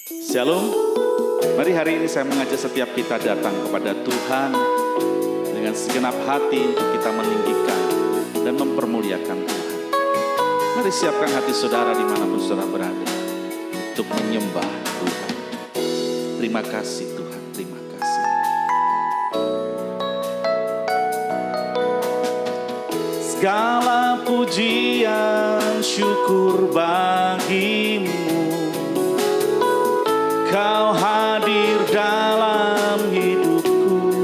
Shalom. Mari hari ini saya mengajak setiap kita datang kepada Tuhan dengan segenap hati untuk kita meninggikan dan mempermuliakan Tuhan. Mari siapkan hati saudara dimanapun saudara berada untuk menyembah Tuhan. Terima kasih Tuhan, terima kasih. Segala pujian syukur bagimu, Kau hadir dalam hidupku.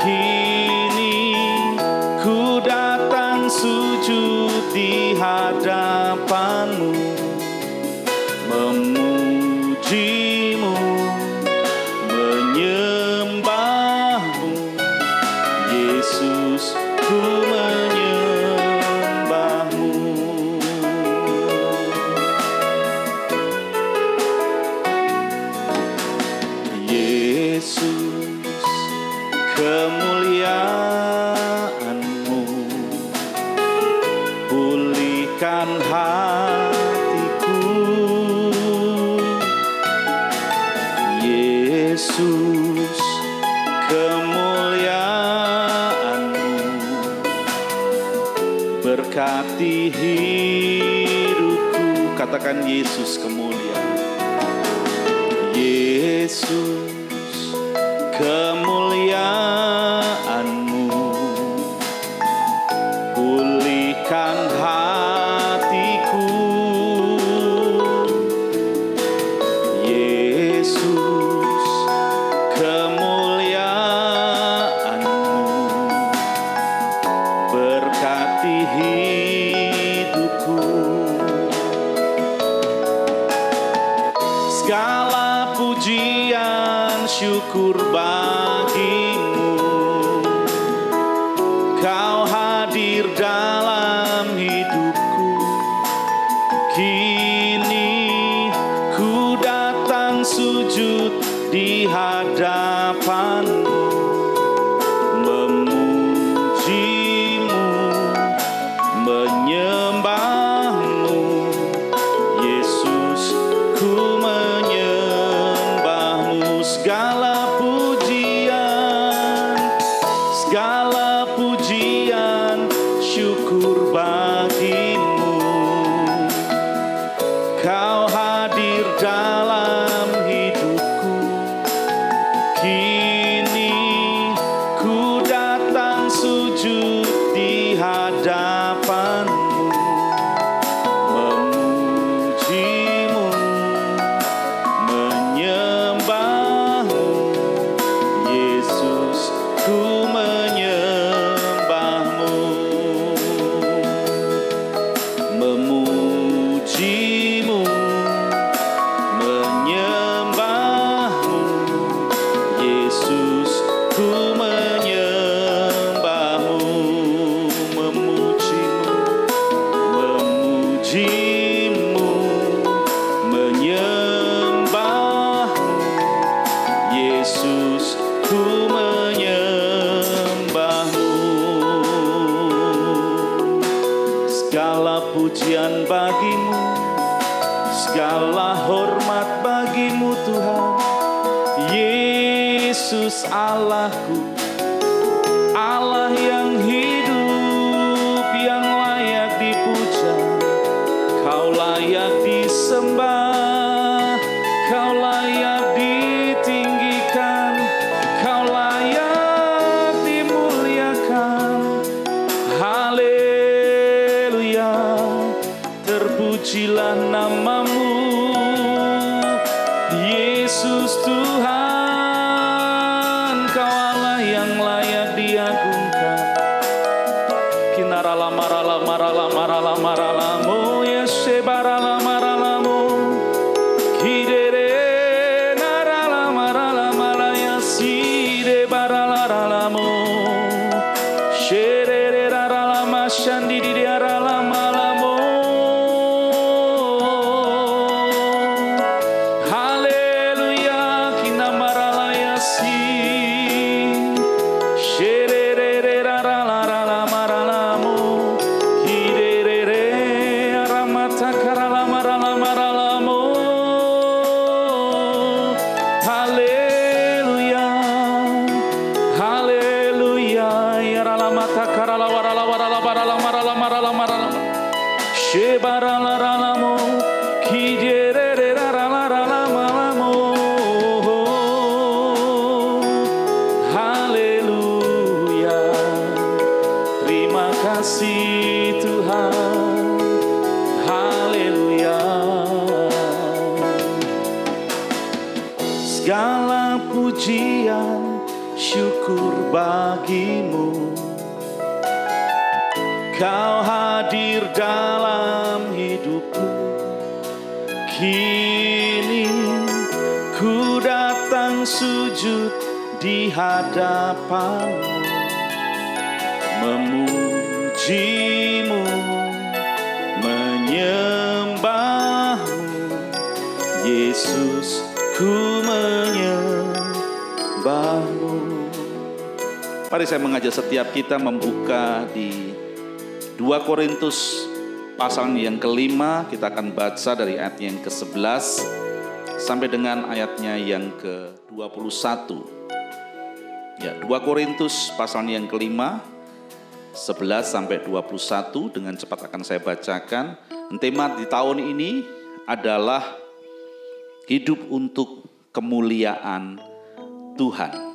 Kini ku datang sujud di hadapanmu, memujimu, menyembahmu. Yesus, ku menyembahmu. Yesus, kemuliaan-Mu pulihkan hatiku. Yesus, kemuliaan-Mu berkati hidupku. Katakan Yesus kemuliaan. Yesus, kemuliaan-Mu pulihkan hatiku. Yesus, kemuliaan-Mu berkati hidupku. Segala pujian syukur bagimu, Kau hadir dalam hidupku. Kini ku datang sujud di hadapanmu, memujimu, menyembahmu. Yesus, ku menyembahmu. Segala pujian syukur bagimu, Kau hadir dalam hidupku. Kini ku datang sujud di hadapanmu, memujimu, menyembahmu. Yesus, ku menyembahmu, memujimu, menyembahmu. Yesus, ku menyembahmu, memujimu, memujimu, menyembahmu. Yesus, ku menyembahmu. Segala pujian bagimu, segala hormat bagimu Tuhan. Yesus Allahku, Allah yang hidup, yang layak dipuja. Kau layak disembah, Kau layak ditinggikan, Kau layak dimuliakan. Haleluya, terpujilah namamu. Yesus Tuhan, Kau Allah yang layak diagungkan. Kinarala marala marala marala marala mo yesebarala marala mo. Kidere narala marala maraya side barala rala mo. Sherere rala mashandi di rala malamo. Haleluya, kinamarala yasi. Sherere rala rala marala mo. Kidere ramata karala marala marala mo. segala pujian syukur bagimu. Kau hadir dalam hidupku. Kini ku datang sujud di hadapanmu, memujimu, menyembahmu. Yesus, ku menyembahmu. Mari saya mengajak setiap kita membuka di 2 Korintus pasal yang kelima. Kita akan baca dari ayat yang ke-11 sampai dengan ayatnya yang ke-21. Ya, 2 Korintus pasal yang kelima 11 sampai 21 dengan cepat akan saya bacakan. Tema di tahun ini adalah hidup untuk kemuliaan Tuhan.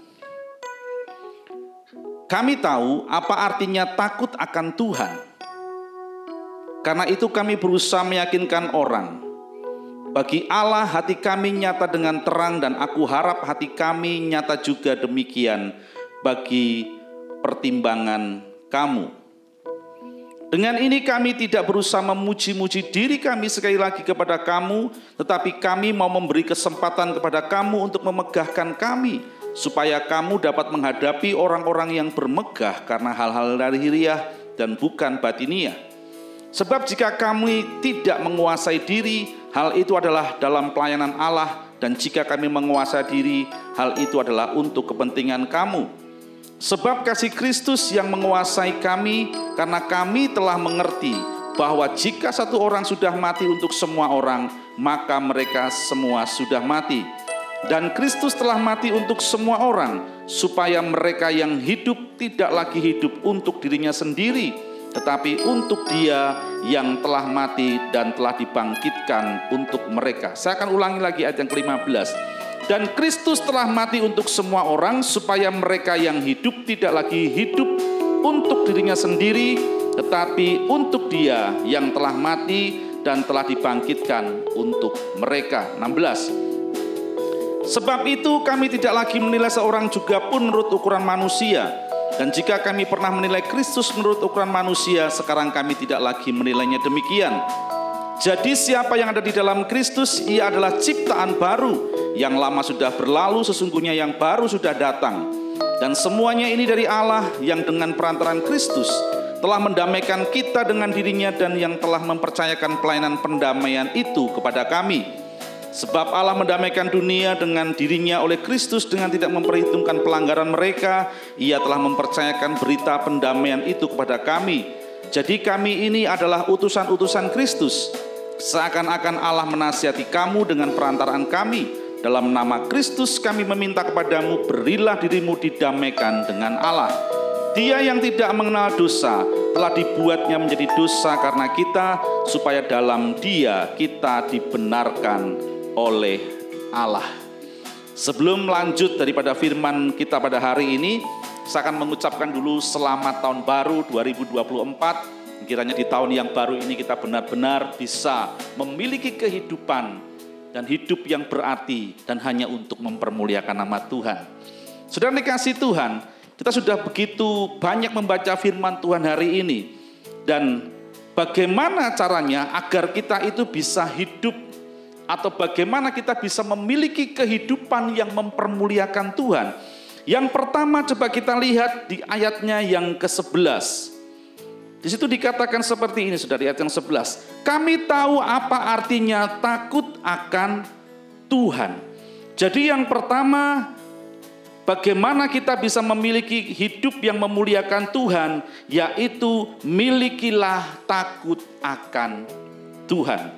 Kami tahu apa artinya takut akan Tuhan. Karena itu kami berusaha meyakinkan orang. Bagi Allah hati kami nyata dengan terang, dan aku harap hati kami nyata juga demikian bagi pertimbangan kamu. Dengan ini kami tidak berusaha memuji-muji diri kami sekali lagi kepada kamu, tetapi kami mau memberi kesempatan kepada kamu untuk memegahkan kami, supaya kamu dapat menghadapi orang-orang yang bermegah karena hal-hal lahiriah dan bukan batiniah. Sebab jika kami tidak menguasai diri, hal itu adalah dalam pelayanan Allah, dan jika kami menguasai diri, hal itu adalah untuk kepentingan kamu. Sebab kasih Kristus yang menguasai kami, karena kami telah mengerti bahwa jika satu orang sudah mati untuk semua orang, maka mereka semua sudah mati. Dan Kristus telah mati untuk semua orang, supaya mereka yang hidup tidak lagi hidup untuk dirinya sendiri, tetapi untuk Dia yang telah mati dan telah dibangkitkan untuk mereka. Saya akan ulangi lagi ayat yang ke-15. Dan Kristus telah mati untuk semua orang, supaya mereka yang hidup tidak lagi hidup untuk dirinya sendiri, tetapi untuk Dia yang telah mati dan telah dibangkitkan untuk mereka. 16. Sebab itu kami tidak lagi menilai seorang juga pun menurut ukuran manusia. Dan jika kami pernah menilai Kristus menurut ukuran manusia, sekarang kami tidak lagi menilainya demikian. Jadi siapa yang ada di dalam Kristus, ia adalah ciptaan baru. Yang lama sudah berlalu, sesungguhnya yang baru sudah datang. Dan semuanya ini dari Allah, yang dengan perantaraan Kristus telah mendamaikan kita dengan dirinya, dan yang telah mempercayakan pelayanan pendamaian itu kepada kami. Sebab Allah mendamaikan dunia dengan dirinya oleh Kristus dengan tidak memperhitungkan pelanggaran mereka. Ia telah mempercayakan berita pendamaian itu kepada kami. Jadi kami ini adalah utusan-utusan Kristus. Seakan-akan Allah menasihati kamu dengan perantaraan kami. Dalam nama Kristus kami meminta kepadamu, berilah dirimu didamaikan dengan Allah. Dia yang tidak mengenal dosa telah dibuatnya menjadi dosa karena kita, supaya dalam Dia kita dibenarkan oleh Allah. Sebelum lanjut daripada firman kita pada hari ini, saya akan mengucapkan dulu selamat tahun baru 2024. Kiranya di tahun yang baru ini kita benar-benar bisa memiliki kehidupan dan hidup yang berarti dan hanya untuk mempermuliakan nama Tuhan. Saudara dikasih Tuhan, kita sudah begitu banyak membaca firman Tuhan hari ini, dan bagaimana caranya agar kita itu bisa hidup, atau bagaimana kita bisa memiliki kehidupan yang mempermuliakan Tuhan. Yang pertama coba kita lihat di ayatnya yang ke-11. Di situ dikatakan seperti ini, saudara, ayat yang 11. Kami tahu apa artinya takut akan Tuhan. Jadi yang pertama, bagaimana kita bisa memiliki hidup yang memuliakan Tuhan, yaitu milikilah takut akan Tuhan.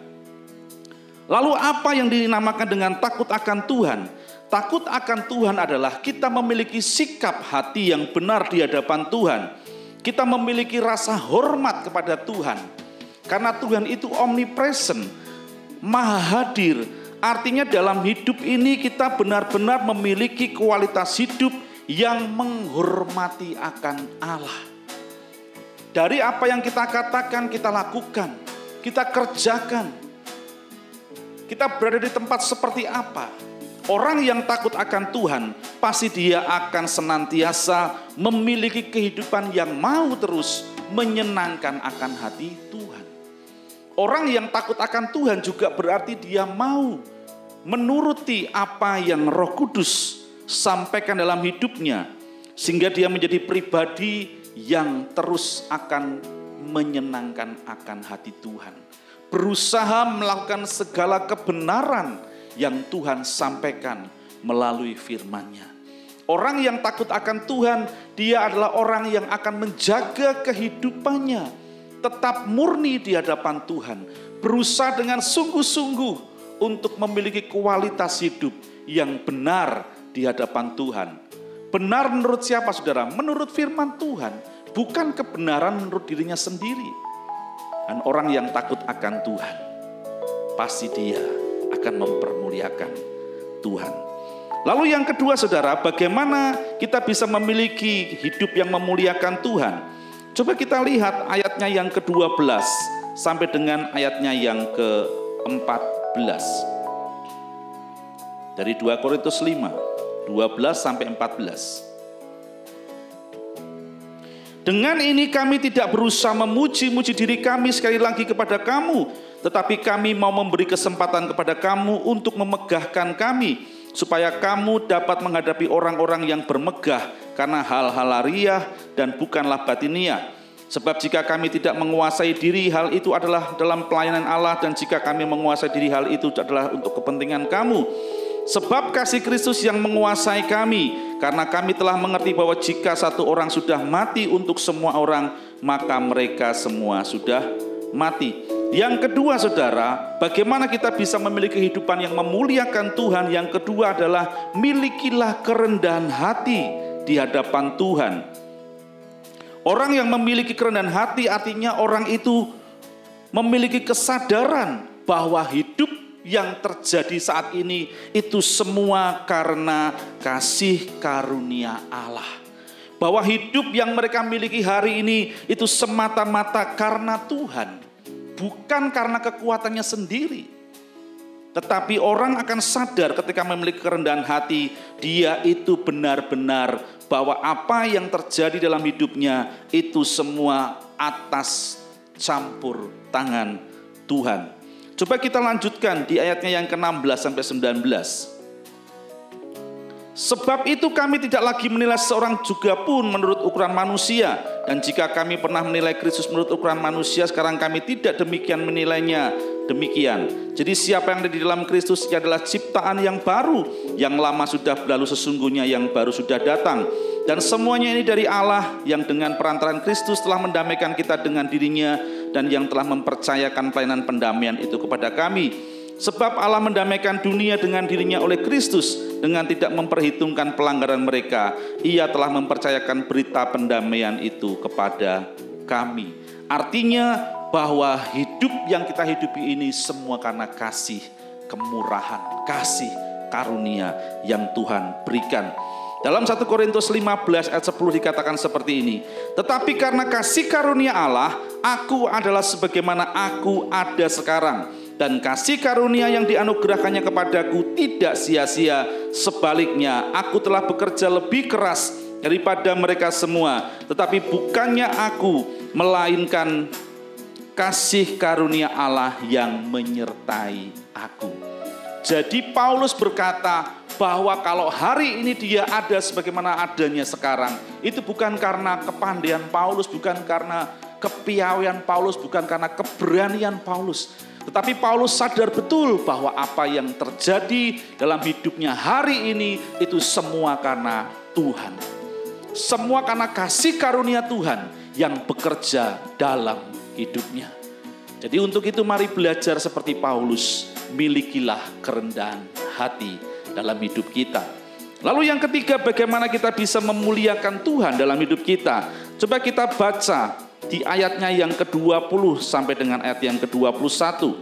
Lalu apa yang dinamakan dengan takut akan Tuhan? Takut akan Tuhan adalah kita memiliki sikap hati yang benar di hadapan Tuhan. Kita memiliki rasa hormat kepada Tuhan. Karena Tuhan itu omnipresent, maha hadir. Artinya dalam hidup ini kita benar-benar memiliki kualitas hidup yang menghormati akan Allah. Dari apa yang kita katakan, kita lakukan, kita kerjakan. Kita berada di tempat seperti apa, Orang yang takut akan Tuhan, pasti dia akan senantiasa memiliki kehidupan yang mau terus menyenangkan akan hati Tuhan. Orang yang takut akan Tuhan juga berarti dia mau menuruti apa yang Roh Kudus sampaikan dalam hidupnya, sehingga dia menjadi pribadi yang terus akan menyenangkan akan hati Tuhan. Berusaha melakukan segala kebenaran yang Tuhan sampaikan melalui firman-Nya. Orang yang takut akan Tuhan, dia adalah orang yang akan menjaga kehidupannya tetap murni di hadapan Tuhan, berusaha dengan sungguh-sungguh untuk memiliki kualitas hidup yang benar di hadapan Tuhan. Benar menurut siapa, saudara? Menurut firman Tuhan, bukan kebenaran menurut dirinya sendiri. Dan orang yang takut akan Tuhan, pasti dia akan mempermuliakan Tuhan. Lalu yang kedua, saudara, bagaimana kita bisa memiliki hidup yang memuliakan Tuhan? Coba kita lihat ayatnya yang ke-12 sampai dengan ayatnya yang ke-14. Dari 2 Korintus 5, 12 sampai 14. Dengan ini kami tidak berusaha memuji-muji diri kami sekali lagi kepada kamu, tetapi kami mau memberi kesempatan kepada kamu untuk memegahkan kami, supaya kamu dapat menghadapi orang-orang yang bermegah karena hal-hal lahiriah dan bukanlah batiniah. Sebab jika kami tidak menguasai diri, hal itu adalah dalam pelayanan Allah, dan jika kami menguasai diri, hal itu adalah untuk kepentingan kamu. Sebab kasih Kristus yang menguasai kami, karena kami telah mengerti bahwa jika satu orang sudah mati untuk semua orang, maka mereka semua sudah mati. Yang kedua, saudara, bagaimana kita bisa memiliki kehidupan yang memuliakan Tuhan? Yang kedua adalah milikilah kerendahan hati di hadapan Tuhan. Orang yang memiliki kerendahan hati artinya orang itu memiliki kesadaran bahwa hidup yang terjadi saat ini itu semua karena kasih karunia Allah. Bahwa hidup yang mereka miliki hari ini itu semata-mata karena Tuhan, bukan karena kekuatannya sendiri. Tetapi orang akan sadar ketika memiliki kerendahan hati, dia itu benar-benar bahwa apa yang terjadi dalam hidupnya itu semua atas campur tangan Tuhan. Coba kita lanjutkan di ayatnya yang ke-16 sampai 19. Sebab itu kami tidak lagi menilai seorang juga pun menurut ukuran manusia. Dan jika kami pernah menilai Kristus menurut ukuran manusia, sekarang kami tidak demikian menilainya demikian. Jadi siapa yang ada di dalam Kristus, ia adalah ciptaan yang baru. Yang lama sudah berlalu, sesungguhnya yang baru sudah datang. Dan semuanya ini dari Allah yang dengan perantaraan Kristus telah mendamaikan kita dengan dirinya, dan yang telah mempercayakan pelayanan pendamaian itu kepada kami. Sebab Allah mendamaikan dunia dengan dirinya oleh Kristus, dengan tidak memperhitungkan pelanggaran mereka. Ia telah mempercayakan berita pendamaian itu kepada kami. Artinya bahwa hidup yang kita hidupi ini semua karena kasih, kemurahan, kasih, karunia yang Tuhan berikan. Dalam 1 Korintus 15 ayat 10 dikatakan seperti ini. Tetapi karena kasih karunia Allah, aku adalah sebagaimana aku ada sekarang. Dan kasih karunia yang dianugerahkannya kepadaku tidak sia-sia. Sebaliknya, aku telah bekerja lebih keras daripada mereka semua. Tetapi bukannya aku, melainkan kasih karunia Allah yang menyertai aku. Jadi Paulus berkata bahwa kalau hari ini dia ada sebagaimana adanya sekarang, itu bukan karena kepandaian Paulus, bukan karena kepiawaian Paulus, bukan karena keberanian Paulus. Tetapi Paulus sadar betul bahwa apa yang terjadi dalam hidupnya hari ini itu semua karena Tuhan. Semua karena kasih karunia Tuhan yang bekerja dalam hidupnya. Jadi untuk itu mari belajar seperti Paulus, milikilah kerendahan hati dalam hidup kita. Lalu yang ketiga, bagaimana kita bisa memuliakan Tuhan dalam hidup kita? Coba kita baca di ayatnya yang ke-20 sampai dengan ayat yang ke-21.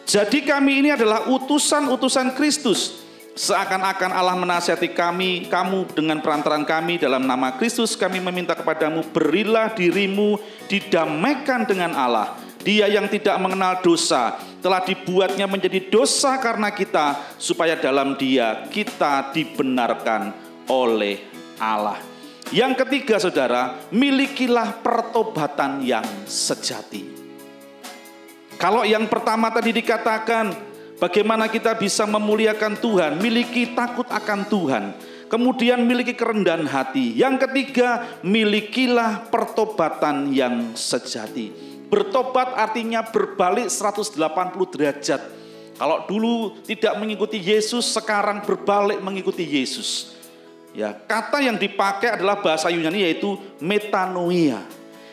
Jadi kami ini adalah utusan-utusan Kristus. Seakan-akan Allah menasihati kamu dengan perantaran kami dalam nama Kristus, kami meminta kepadamu, berilah dirimu didamaikan dengan Allah. Dia yang tidak mengenal dosa telah dibuatnya menjadi dosa karena kita, supaya dalam Dia kita dibenarkan oleh Allah. Yang ketiga, saudara, milikilah pertobatan yang sejati. Kalau yang pertama tadi dikatakan bagaimana kita bisa memuliakan Tuhan, miliki takut akan Tuhan. Kemudian miliki kerendahan hati. Yang ketiga, milikilah pertobatan yang sejati. Bertobat artinya berbalik 180 derajat. Kalau dulu tidak mengikuti Yesus, sekarang berbalik mengikuti Yesus. Ya, kata yang dipakai adalah bahasa Yunani yaitu metanoia,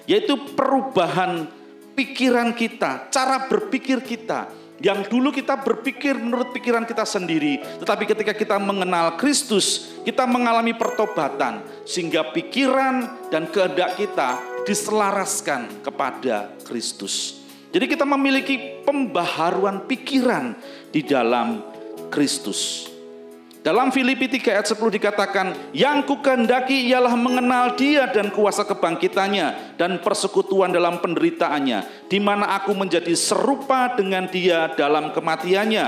yaitu perubahan pikiran kita, cara berpikir kita. Yang dulu kita berpikir menurut pikiran kita sendiri, tetapi ketika kita mengenal Kristus, kita mengalami pertobatan sehingga pikiran dan kehendak kita diselaraskan kepada Kristus. Jadi kita memiliki pembaharuan pikiran di dalam Kristus. Dalam Filipi 3 ayat 10 dikatakan, yang kukehendaki ialah mengenal Dia dan kuasa kebangkitannya dan persekutuan dalam penderitaannya, di mana aku menjadi serupa dengan Dia dalam kematiannya,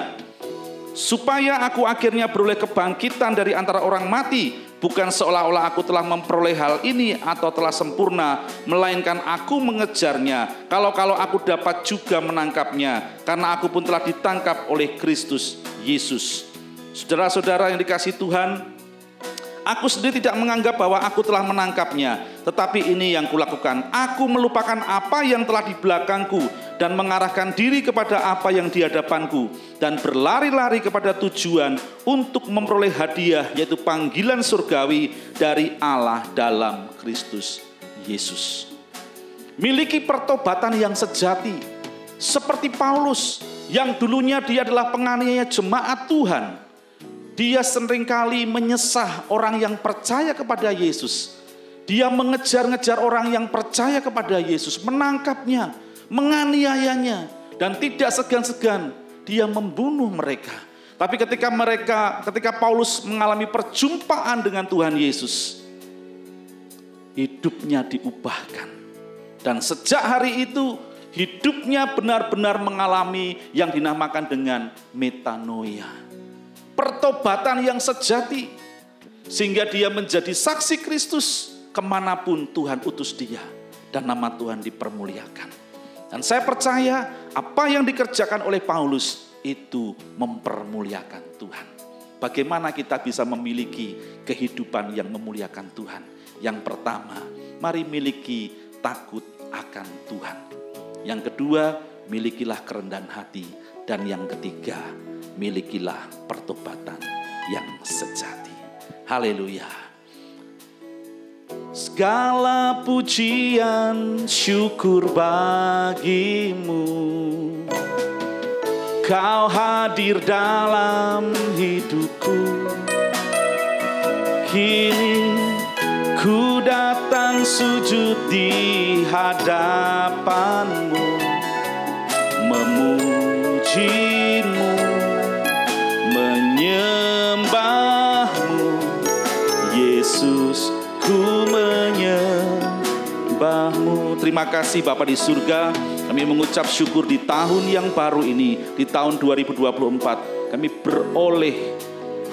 supaya aku akhirnya beroleh kebangkitan dari antara orang mati. Bukan seolah-olah aku telah memperoleh hal ini atau telah sempurna, melainkan aku mengejarnya, kalau aku dapat juga menangkapnya, karena aku pun telah ditangkap oleh Kristus Yesus. Saudara-saudara yang dikasihi Tuhan, aku sendiri tidak menganggap bahwa aku telah menangkapnya, tetapi ini yang kulakukan. Aku melupakan apa yang telah di belakangku dan mengarahkan diri kepada apa yang di hadapanku, dan berlari-lari kepada tujuan untuk memperoleh hadiah, yaitu panggilan surgawi dari Allah dalam Kristus Yesus. Miliki pertobatan yang sejati, seperti Paulus yang dulunya dia adalah penganiaya jemaat Tuhan. Dia seringkali menyesah orang yang percaya kepada Yesus. Dia mengejar-ngejar orang yang percaya kepada Yesus, menangkapnya, menganiayanya, dan tidak segan-segan dia membunuh mereka. Tapi ketika Paulus mengalami perjumpaan dengan Tuhan Yesus, hidupnya diubahkan. Dan sejak hari itu hidupnya benar-benar mengalami yang dinamakan dengan metanoia, pertobatan yang sejati, sehingga dia menjadi saksi Kristus kemanapun Tuhan utus dia, dan nama Tuhan dipermuliakan. Dan saya percaya apa yang dikerjakan oleh Paulus itu mempermuliakan Tuhan. Bagaimana kita bisa memiliki kehidupan yang memuliakan Tuhan? Yang pertama, mari miliki takut akan Tuhan. Yang kedua, milikilah kerendahan hati. Dan yang ketiga, milikilah pertobatan yang sejati. Haleluya. Segala pujian syukur bagimu, Kau hadir dalam hidupku. Kini ku datang sujud di hadapanmu, memujimu, menyembahmu. Yesus, ku menyembahmu. Terima kasih Bapa di surga. Kami mengucap syukur di tahun yang baru ini, di tahun 2024. Kami beroleh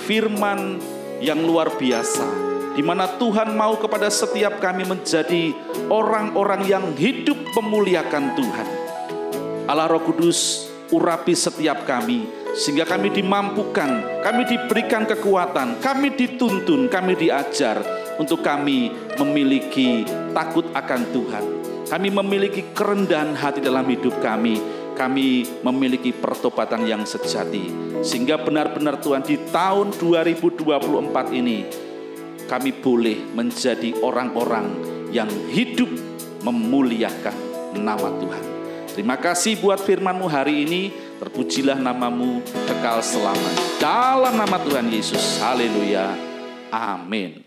firman yang luar biasa, di mana Tuhan mau kepada setiap kami menjadi orang-orang yang hidup memuliakan Tuhan. Allah Roh Kudus, urapi setiap kami, sehingga kami dimampukan, kami diberikan kekuatan, kami dituntun, kami diajar untuk kami memiliki takut akan Tuhan. Kami memiliki kerendahan hati dalam hidup kami. Kami memiliki pertobatan yang sejati, sehingga benar-benar Tuhan di tahun 2024 ini kami boleh menjadi orang-orang yang hidup memuliakan nama Tuhan. Terima kasih buat firman-Mu hari ini. Terpujilah nama-Mu kekal selamanya. Dalam nama Tuhan Yesus. Haleluya. Amin.